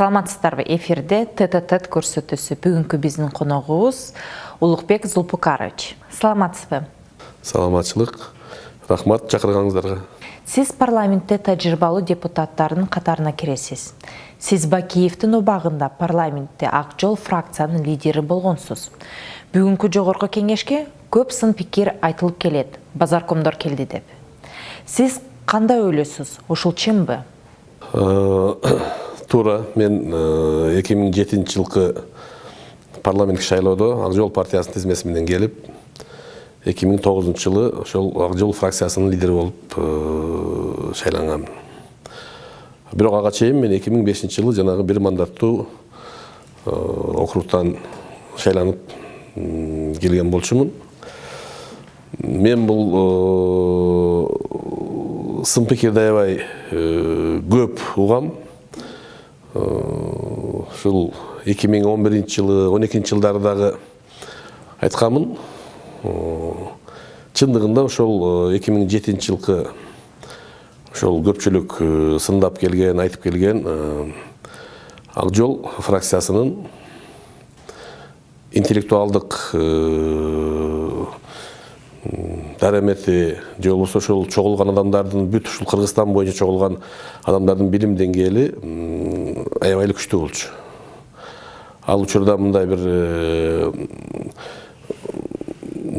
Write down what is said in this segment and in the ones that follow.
Саламатсыздарбы, эфирде тет-а-тет көрсөтүүсү. Бүгүнкү биздин коногубуз Улукбек Зулпукарович. Саламатсызбы? Саламатчылык. Рахмат чакырганыңыздарга. Сиз парламентте тажрыйбалуу депутаттардын катарына киресиз. Сиз Бакиевдин убагында парламентте Ак Жол фракциянын лидери болгонсуз. Бүгүнкү жогорку кеңешке көп сын пикир айтылып келет. Базаркомдор келди деп. Сиз кандай ойлойсуз? Ушул чынбы? Туура, мен 2007-жылкы парламенттик шайлоодо Ак Жол партиясынын тизмеси менен келип, 2009-жылы ошол Ак Жол фракциясынын лидери болуп шайлангам. Бирок ага чейин мен 2005-жылы жанагы бир мандаттуу округтан шайланып келген болчумун. Мен бул сын пикирди аябай көп угам. Ушул 2011-жылы, 12-жылдары дагы айтканмын. Чындыгында ошол 2007-жылкы ошол көпчүлүк сындап келген, айтып келген Ак Жол фракциясынын интеллектуалдык дарамети же болбосо ошол чогулган адамдардын бүт ушул Кыргызстан боюнча чогулган адамдардын билим деңгээли аябай эле күчтүү болчу. Ал учурда мындай бир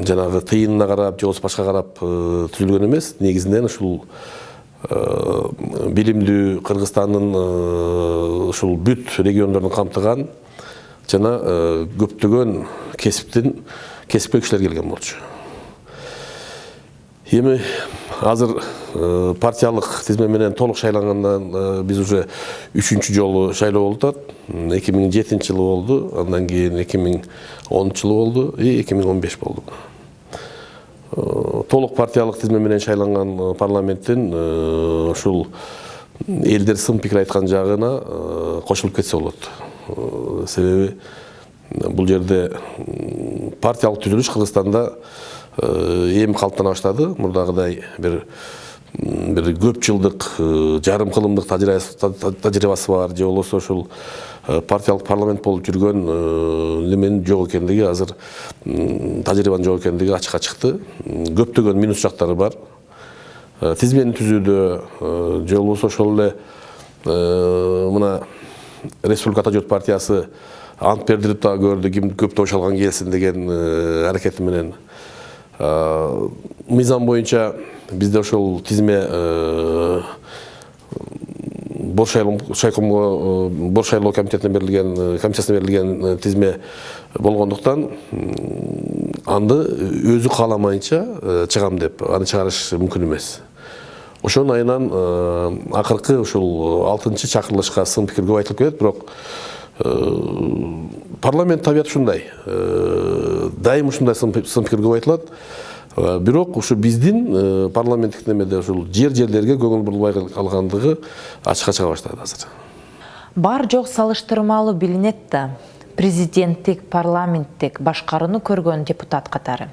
жанагы тыйынына карап же болбосо башка карап түзүлгөн эмес. Негизинен ушул билимдүү Кыргызстандын ушул бүт региондорун камтыган жана көптөгөн кесипкө кишилер келген болчу. Эми азыр партиялык тизме менен толук шайлангандан биз уже 3-чү жолу шайлоо болуп атат. 2007-жылы болду, андан кийин 2010-жылы болду и 2015 болду. Толук партиялык тизме менен шайланган парламенттин ушул элдер сын пикир айткан жагына кошулуп кетсе болот. Себеби бул жерде партиялык түзүлүш Кыргызстанда эми калыптана баштады. Мурдагыдай бир көп жылдык жарым кылымдык тажрыйбасы бар же болбосо ошол партиялык парламент болуп жүргөн неменин жок экендиги, азыр тажрыйбанын жок экендиги ачыкка чыкты. Көптөгөн минус жактары бар. Тизмени түзүүдө же болбосо ошол эле мына Республика Ата Жол партиясы ант бердирип да көрдү, ким көп добуш алган келсин деген аракети менен. Мыйзам боюнча бизде ошол тизме Бор шайлоо комитетине берилген, комиссиясына берилген тизме болгондуктан анды өзү кааламайынча чыгам деп аны чыгарыш мүмкүн эмес. Ошонун айынан акыркы ушул 6-чакырылышка сын пикир көп айтылып келет, бирок парламент табияты ушундай. Дайым ушундай сын пикир көп айтылат. Бирок ушу биздин парламенттик немеде ушул жерлерге көңүл бурулбай калгандыгы ачыкка чыга баштады азыр. Бар жок салыштырмалуу билинет да. Президенттик, парламенттик башкарууну көргөн депутат катары.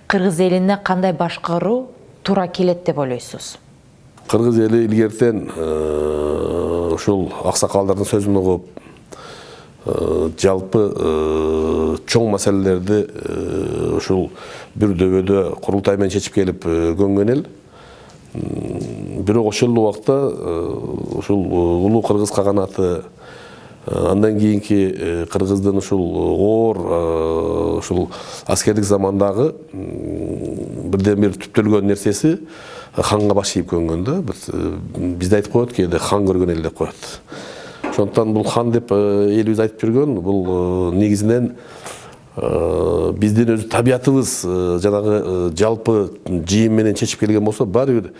Кыргыз элине кандай башкаруу туура келет деп ойлойсуз? Кыргыз эли илгертен ушул аксакалдардын сөзүн угуп, жалпы чоң маселелерди ушул бир дөбөдө курултай менен чечип келип көнгөн эл. Бирок ошол убакта ушул улуу кыргыз каганаты, андан кийинки кыргыздын ушул оор ушул аскердик замандагы бирден бир түптөлгөн нерсеси ханга баш ийип көнгөн да. Бизде айтып коет, кээде хан көргөн эл деп коет. Ошондуктан бул хан деп элибиз айтып жүргөн, бул негизинен биздин өз табиятыбыз жанагы жалпы жыйын менен чечип келген болсо, баары бир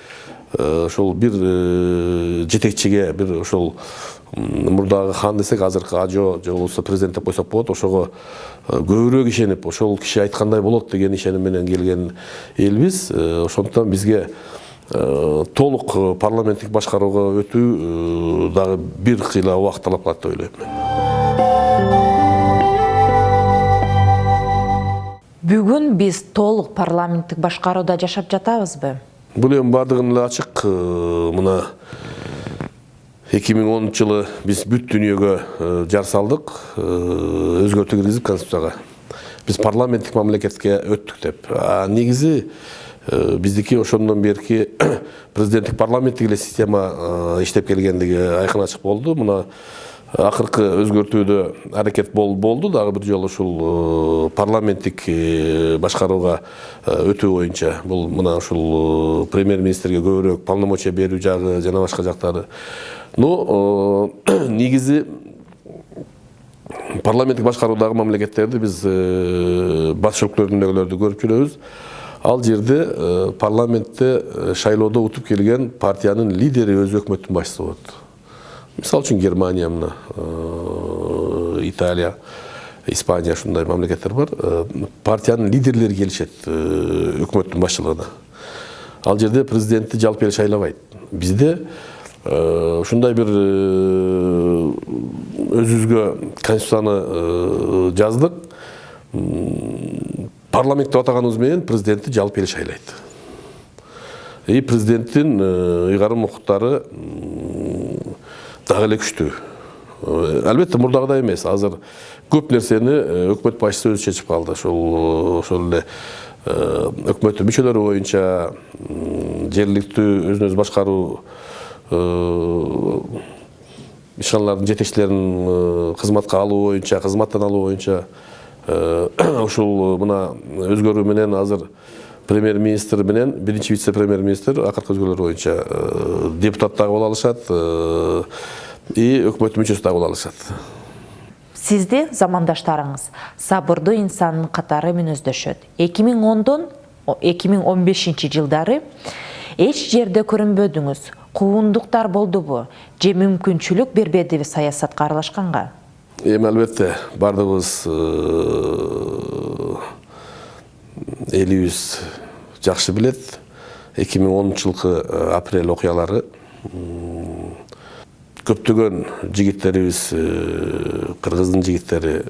ошол бир жетекчиге, бир ошол мурдагы хан десек, азыркы Ажо же болбосо президент деп койсок болот, ошого көбүрөөк ишенип, ошол киши айткандай болот деген ишеним менен келген элбиз. Ошондуктан бизге толук парламенттик башкарууга өтүү дагы бир кыйла убакыт талап кылат деп ойлойм. Бүгүн биз толук парламенттик башкарууда жашап жатабызбы? Бул эми бардыгын эле ачык. Мына 2010 жылы біз бүт дүниеге жар салдық, өзгөртүү киргизип Конституцияга. Біз парламенттик мамлекетке өттүк деп. Негизи биздики ошондон берки президенттик парламенттик эле система иштеп келгендиги айкын ачык болду. Мына акыркы өзгөртүүдө аракет болду, дагы бир жолу ушул парламенттик башкарууга өтүү боюнча. Бул мына ушул премьер-министрге көбүрөөк полномочия берүү жагы жана башка жактары. Негизи парламенттик башкаруудагы мамлекеттерди биз батыш өлкөлөрүндөгүлөрдү көрүп жүрөбүз. Ал жерде парламентте шайлоодо утуп келген партиянын лидери өз өкмөттүн башчысы болот. Мисалы үчүн Германия, Италия, Испания ушундай мамлекеттер бар. Партиянын лидерлери келишет өкмөттүн башчылыгына. Ал жерде президентти жалпы эле шайлабайт. Бизде ушундай бир өзүбүзгө конституцияны жаздык. Парламент деп атаганыбыз менен президентти жалпы эле шайлайт. Президенттин ыйгарым укуктары дагы эле күчтүү. Албетте мурдагыдай эмес. Азыр көп нерсени өкмөт башчысы өзү чечип калды. Ошол эле өкмөттүн мүчөлөрү боюнча жергиликтүү өзүн-өзү башкаруу ишканалардын жетекчилерин кызматка алуу боюнча, кызматтан алуу боюнча ушул мына өзгөрүү менен азыр премьер-министр менен биринчи вице-премьер-министр акыркы өзгөрүүлөр боюнча депутат дагы боло алышат, өкмөттүн мүчөсү дагы боло алышат. Сизди замандаштарыңыз сабырдуу инсандын катары менен өздөшөт. 2010-дон 2015 жылдары эч жерде көрүнбөдүңүз. Куундуктар болдубу? Же мүмкүнчүлүк бербедиби саясатка аралашканга? Албетте бардыгыбыз элибиз жакшы билет. 2010 жылкы апрель окуялары көптөгөн жигиттерибиз, кыргыздын жигиттери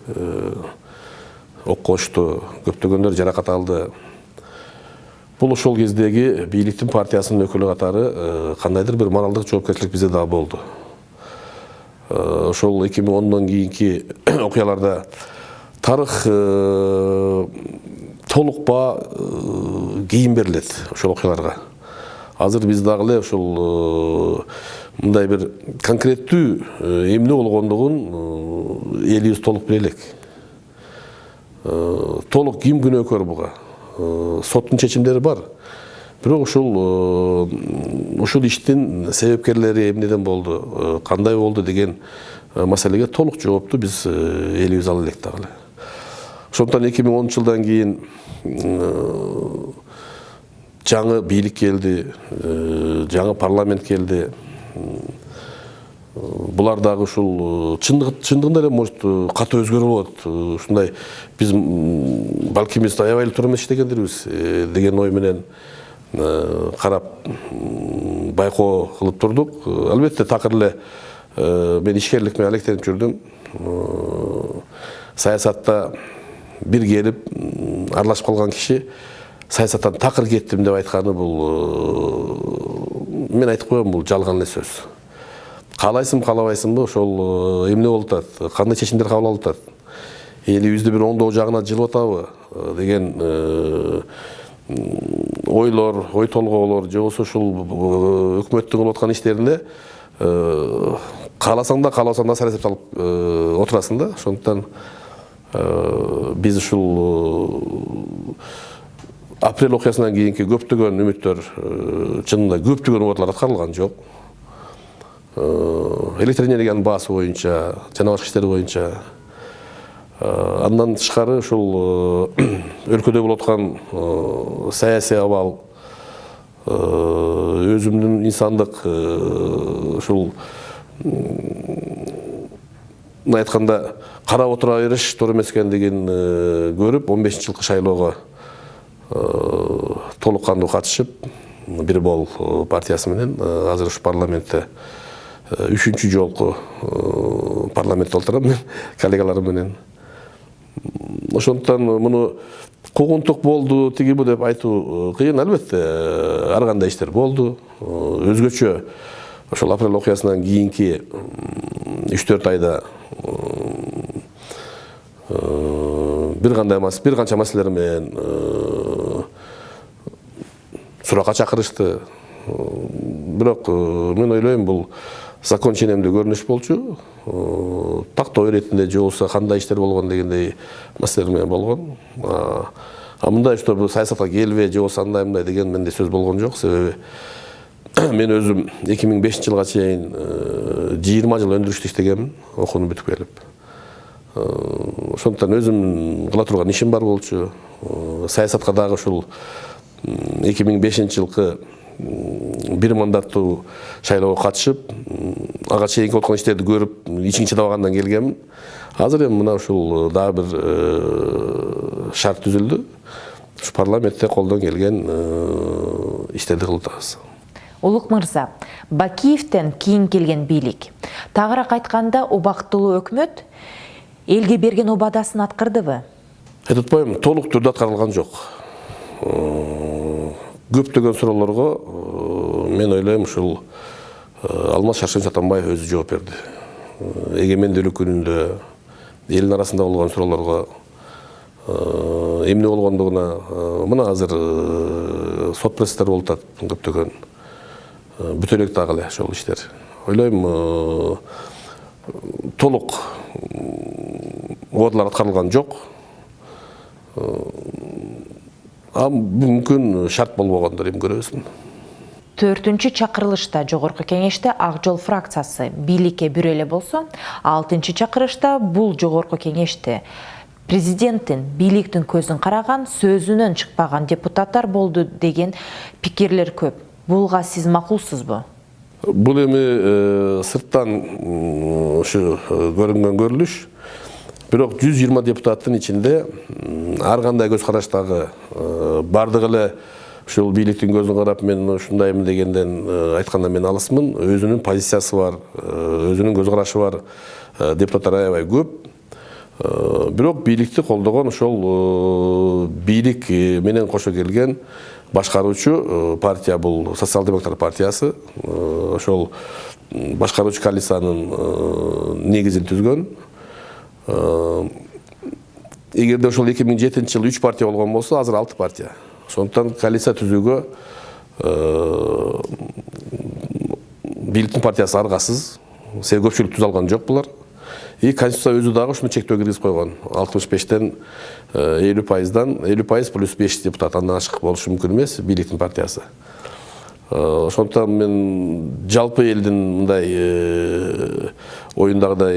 окко ошту, көптөгөндөр жаракат алды. Бул ошол кездеги бийликтин партиясынын өкүлү катары кандайдыр бир моралдык жоопкерчилик бизде дагы болду. Ошол 2010дон кийинки окуяларда тарых толук баа кийин берилет ошол окуяларга. Азыр биз дагы эле ошол мындай бир конкреттүү эмне болгондугун элибиз толук биле элек. Толук ким күнөөкөр буга? Соттун чечимдери бар. Бирок ушул иштин себепкерлери эмнеден болду, кандай болду деген маселеге толук жоопту биз элибиз ала элек дагы эле. Ошондуктан 2010 жылдан кийин жаңы бийлик келди, жаңы парламент келди. Булар дагы ушул чындыгында эле может катуу өзгөрүү болот. Ушундай биз балки биз аябай эле туура эмес иштегендирбиз деген ой менен карап байкоо кылып турдук. Албетте такыр эле мен ишкерлик менен алектенип жүрдүм. Саясатта бир келип аралашып калган киши саясаттан такыр кеттим деп айтканы бул мен айтып коем, бул жалган эле сөз. Каалайсыңбы, каалабайсыңбы, ошол эмне болуп атат, кандай чечимдер кабыл алып атат, элибизди бир оңдоо жагына жылып атабы деген ойлор, ой толгоолор, же болбосо ушул өкмөттүн кылып аткан иштерине кааласаң да, каалабасаң да насар эсеп салып отурасың да. Ошондуктан биз ушул апрель окуясынан кийинки көптөгөн үмүттөр чынында көптөгөн убактылар аткарылган жок. Электр энергиянын баасы боюнча, жана башка иштер боюнча. Андан тышкары ушул өлкөдө болуп аткан саясий абал, өзүмдүн инсандык ушул айтканда карап отура бериш туура эмес экендигин көрүп, 15-жылкы шайлоого толук кандуу катышып, бир бол партиясы менен азыр ушу парламентте 3-чү жолку парламентте отурам мен коллегаларым менен. Ошондуктан муну куугунтук болду, тиги бу деп айтуу кыйын. Албетте ар кандай иштер болду. Өзгөчө ошол апрель окуясынан кийинки 3-4 айда бир канча маселелер менен суракка чакырышты. Бирок мен ойлойм, бул закон ченемдүү көрүнүш болчу. Тактоо иретинде же болбосо кандай иштер болгон дегендей маселелер менен болгон. Мындай что саясатка келбе же болбосо андай мындай деген менде сөз болгон жок. Себеби мен өзүм 2005-жылга чейин 20 жыл өндүрүштө иштегенмин, окууну бүтүп келип. Ошондуктан өзүм кыла турган ишим бар болчу. Саясатка дагы ушул 2005-жылкы бир мандаттуу шайлоого катышып, ага чейинки болгон иштерди көрүп, ичиң чыдабагандан келгенмин. Азыр эми мына ушул дагы бир шарт түзүлдү. Ушу парламентте колдон келген иштерди кылып атабыз. Улук мырза, Бакиевден кийин келген бийлик, тагыраак айтканда убактылуу өкмөт элге берген убадасын аткардыбы? Айтып атпайм, толук түрдө аткарылган жок. Көптөгөн суроолорго мен ойлойм, ушул Алмаз Шаршенович Атамбаев өзү жооп берди. Эгемендүүлүк күнүндө элдин арасында болгон суроолорго эмне болгондугуна мына азыр сот процесстер болуп атат, көптөгөн бүтөлөк дагы эле ошол иштер. Ойлойм, толук убадалар аткарылган жок. Мүмкүн шарт болбогондур, эми көрөбүз. 4-чү чакырылышта жогорку кеңеште Ак Жол фракциясы бийликке бир эле болсо, 6-чы чакырышта бул жогорку кеңеште президенттин бийликтин көзүн караган, сөзүнөн чыкпаган депутаттар болду деген пикирлер көп. Булга сиз макулсузбу? Бул эми сырттан ушу көрүнгөн көрүнүш. Бирок 120 депутаттын ичинде ар кандай көз караштагы бардыгы эле ушул бийликтин көзүн карап мен ушундаймын дегенден айтканда мен алысмын. Өзүнүн позициясы бар, өзүнүн көз карашы бар депутаттар аябай көп. Бирок бийликти колдогон ошол бийлик менен кошо келген башкаруучу партия бул социал-демократтар партиясы. Ошол башкаруучу коалициянын негизин түзгөн. Эгерде ошол 2007-жылы 3 партия болгон болсо, азыр 6 партия. Ошондуктан коалиция түзүүгө бийликтин партиясы аргасыз. Себеби көпчүлүк түзө алган жок булар. Конституция өзү дагы ушуну чектөө киргизип койгон. 65-тен 50%дан 50% плюс 5 депутат андан ашык болушу мүмкүн эмес бийликтин партиясы. Ошондуктан мен жалпы элдин мындай оюндагыдай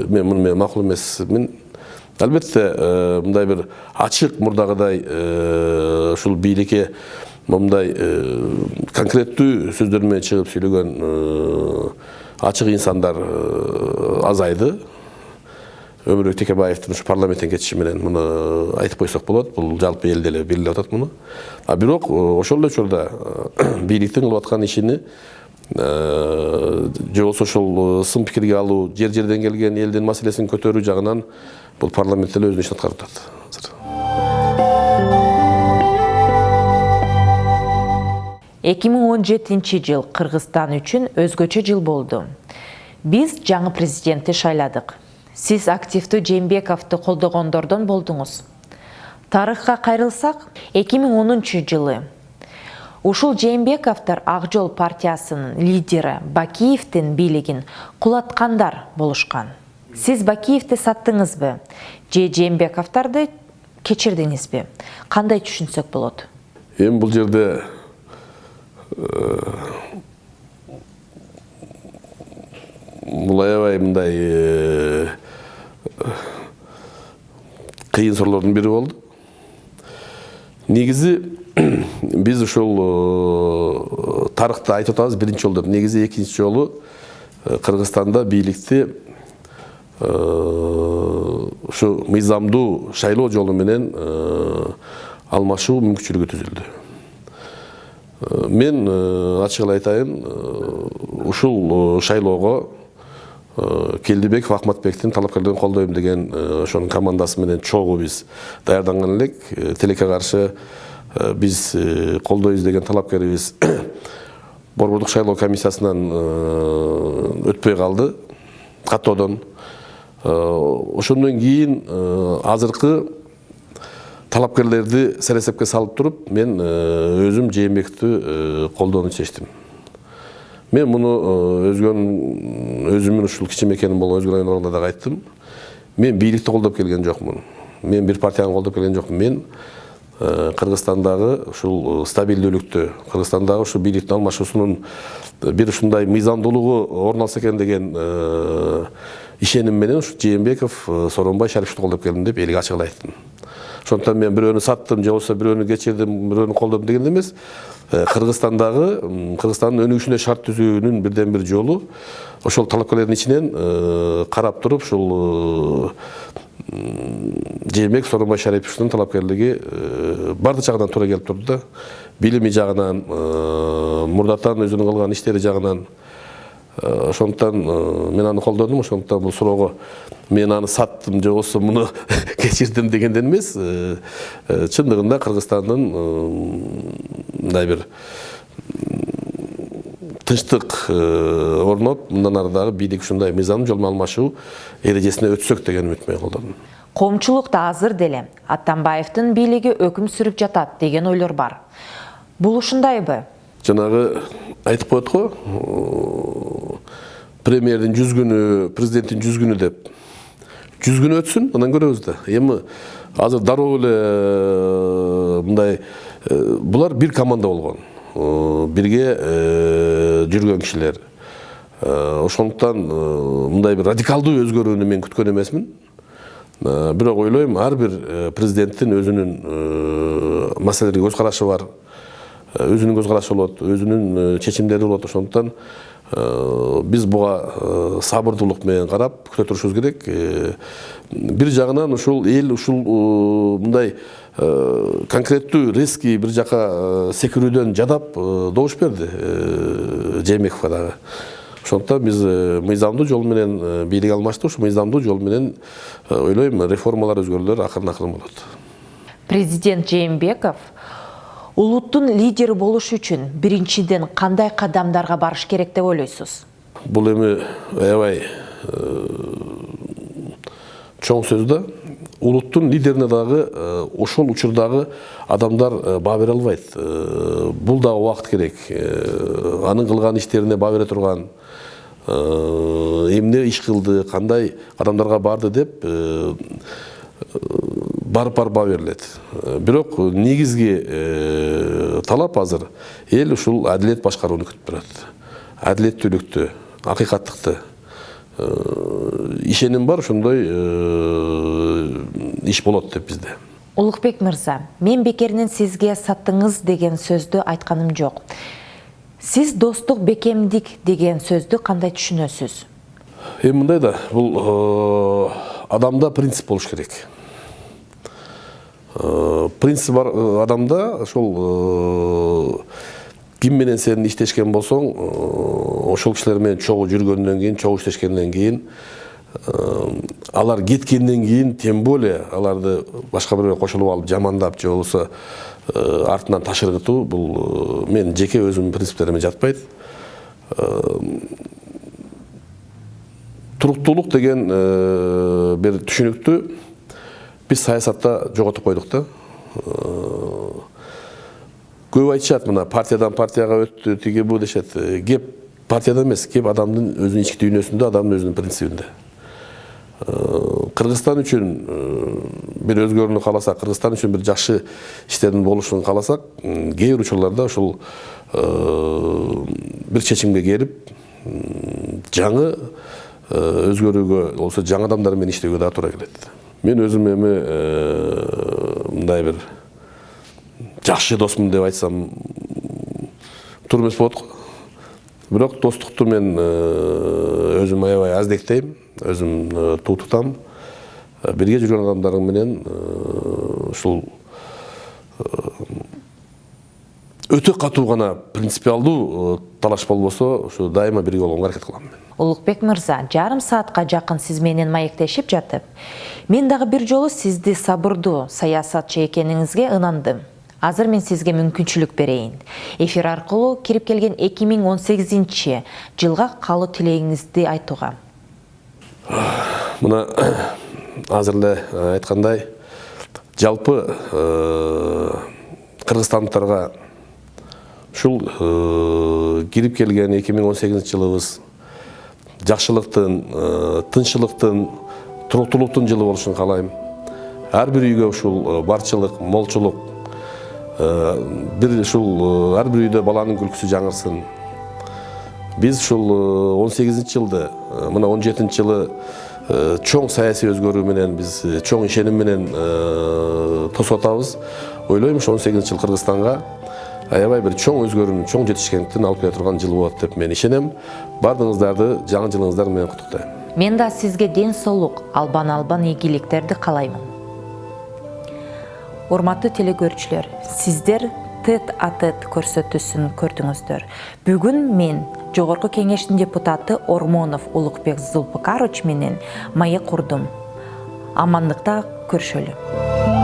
мен муну менен макул эмесмин. Албетте мындай бир ачык мурдагыдай ушул бийликке мындай конкреттүү сөздөр менен чыгып сүйлөгөн ачык инсандар азайды. Өмүрбек Текебаевдин ушу парламенттен кетиши менен муну айтып койсок болот. Бул жалпы элде эле билинип атат муну. Бирок ошол эле учурда бийликтин кылып аткан ишини же болбосо ошол сын пикирге алуу, жер-жерден келген элдин маселесин көтөрүү жагынан бул парламент эле өзүнүн ишин аткарып атат. 2017 жыл Кыргызстан үчүн өзгөчө жыл болду. Биз жаңы президентти шайладык. Сиз активдүү Жээнбековду колдогондордон болдуңуз. Тарыхка кайрылсак, 2010 жылы ушул Жээнбековдор Ак Жол партиясынын лидери Бакиевдин бийлигин кулаткандар болушкан. Сиз Бакиевди саттыңызбы? Же Жээнбековдорду кечирдиңизби? Кандай түшүнсөк болот? Эми бул жерде бул аябай мындай кыйын суроолордун бири болду. Негизи биз ушул тарыхта айтып атабыз биринчи жолу деп. Негизи экинчи жолу Кыргызстанда бийликти ушу мыйзамдуу шайлоо жолу менен алмашуу мүмкүнчүлүгү түзүлдү. Мен ачык эле айтайын, ушул шайлоого Келдибеков Ахматбектин талапкерлерин колдойм деген ошонун командасы менен чогуу биз даярданган элек. Тилекке каршы биз колдойбуз деген талапкерибиз Борбордук шайлоо комиссиясынан өтпөй калды каттоодон. Ошондон кийин азыркы талапкерлерди сересепке салып туруп, мен өзүм Жээнбековду колдоону чечтим. Мен муну өзүмүн ушул кичи мекеним болгон Өзгүл районунда да айттым. Мен бийликти колдоп келген жокмун. Мен бир партияны колдоп келген жокмун. Мен Кыргызстандагы ушул стабилдүүлүктү, Кыргызстандагы ушул бийликтин алмашуусунун бир ушундай мыйзамдуулугу орун алса экен деген ишеним менен ушу Жээнбеков, Сооронбай, Шариповду колдоп келдим деп элге ачык айттым. Ошондуктан мен бирөөнү саттым, же болбосо бирөөнү кечирдим, бирөөнү колдодум деген эмес. Кыргызстандын өнүгүшүнө шарт түзүүнүн бирден бир жолу ошол талапкерлердин ичинен карап туруп ушул Жээнбеков, Сооронбай, Шариповдун талапкерлиги бардык жагынан туура келип турду да. Билими жагынан, мурдатан өзүнүн кылган иштери жагынан. Ошондуктан мен аны колдодум. Ошондуктан бул суроого мен аны саттым, же болбосо муну кечирдим дегенден эмес. Чындыгында Кыргызстандын мындай бир тынчтык орноп, мындан ары дагы бийлик ушундай мыйзам жолун алмашуу эрежесине өтсөк деген үмүт менен колдодум. Коомчулукта азыр деле Атамбаевдин бийлиги өкүм сүрүп жатат деген ойлор бар. Бул ушундайбы? Жанагы айтып коет го, премьердин 100 күнү, президенттин 100 күнү деп. 100 күн өтсүн, анан көрөбүз да. Эми азыр дароо эле мындай булар бир команда болгон. Бирге жүргөн кишилер. Ошондуктан мындай бир радикалдуу өзгөрүүнү мен күткөн эмесмин. Бирок ойлойм, ар бир президенттин өзүнүн маселелерге көз карашы бар. Өзүнүн көз карашы болот, өзүнүн чечимдери болот. Ошондуктан биз буга сабырдуулук менен карап күтө турушубуз керек. Бир жагынан ушул эл мындай конкреттүү резкий бир жака секирүүдөн жадап добуш берди Жээнбековго дагы. Ошондуктан биз мыйзамдуу жол менен бийлик алмашты. Ушу мыйзамдуу жол менен ойлойм, реформалар, өзгөрүүлөр акырын болот. Президент Жээнбеков улуттун лидери болуш үчүн биринчиден кандай кадамдарга барыш керек деп ойлойсуз? Бул эми аябай чоң сөз да. Улуттун лидерине дагы ошол учурдагы адамдар баа бере албайт. Бул дагы убакыт керек. Анын кылган иштерине баа бере турган, эмне иш кылды, кандай адамдарга барды деп баа берилет. Бирок негизги талап азыр эл ушул адилет башкарууну күтүп турат. Адилеттүүлүктү, акыйкаттыкты. Ишеним бар, ошондой иш болот деп бизде. Улукбек мырза, мен бекеринен сизге саттыңыз деген сөздү айтканым жок. Сиз достук, бекемдик деген сөздү кандай түшүнөсүз? Мындай да, бул адамда принцип болуш керек. Принцип бар адамда ошол ким менен сен иштешкен болсоң, ошол кишилер менен чогуу жүргөндөн кийин, чогуу иштешкенден кийин, алар кеткенден кийин, тем более аларды башка бирөө кошулуп алып жамандап, же болбосо артынан ташыргытуу, бул мен жеке өзүмдүн принциптериме жатпайт. Туруктуулук деген бир түшүнүктү биз саясатта жоготуп койдук да. Көп айтышат, мына партиядан партияга өттү, тиги бу дешет. Кеп партияда эмес, кеп адамдын өзүнүн ички дүйнөсүндө, адамдын өзүнүн принцибинде. Кыргызстан үчүн бир өзгөрүүнү кааласак, Кыргызстан үчүн бир жакшы иштердин болушун кааласак, кээ бир учурларда ушул бир чечимге келип, жаңы өзгөрүүгө, болсо жаңы адамдар менен иштөөгө да туура келет. Мен өзүм эми мындай бир жакшы досмун деп айтсам туура эмес болот го. Бирок достукту мен өзүм аябай аздектейм, өзүм туу тутам. Бирге жүргөн адамдарым менен ушул өтө катуу гана принципиалдуу талаш болбосо, ушу дайыма бирге болгонго аракет кылам мен. Улукбек мырза, жарым саатка жакын сиз менен маектешип жатып, мен дагы бир жолу сизди сабырдуу саясатчы экениңизге ынандым. Азыр мен сизге мүмкүнчүлүк берейин. Эфир аркылуу кирип келген 2018 жылга калуу тилегиңизди айтууга. Мына азыр эле айткандай, жалпы кыргызстандыктарга ушул кирип келген 2018 жылыбыз жакшылыктын, тынччылыктын, туруктуулуктун жылы болушун каалайм. Ар бир үйгө ушул барчылык, молчулук, бир ушул ар бир үйдө баланын күлкүсү жаңырсын. Биз ушул 18 жылды, мына 17 жылы чоң саясий өзгөрүү менен, биз чоң ишеним менен тосуп атабыз. Ойлойм, 18 жыл Кыргызстанга аябай бир чоң өзгөрүүнү, чоң жетишкендиктин алып келе турган жыл болот деп мен ишенем. Бардыгыңыздарды жаңы жылыңыздар менен куттуктайм. Мен да сизге ден соолук, албан ийгиликтерди каалаймын. Урматтуу телекөрүүчүлөр, сиздер тет-а-тет көрсөтүүсүн көрдүңүздөр. Бүгүн мен Жогорку Кеңештин депутаты Ормонов Улукбек Зулпукарович менен маек курдум. Амандыкта көрүшөлү.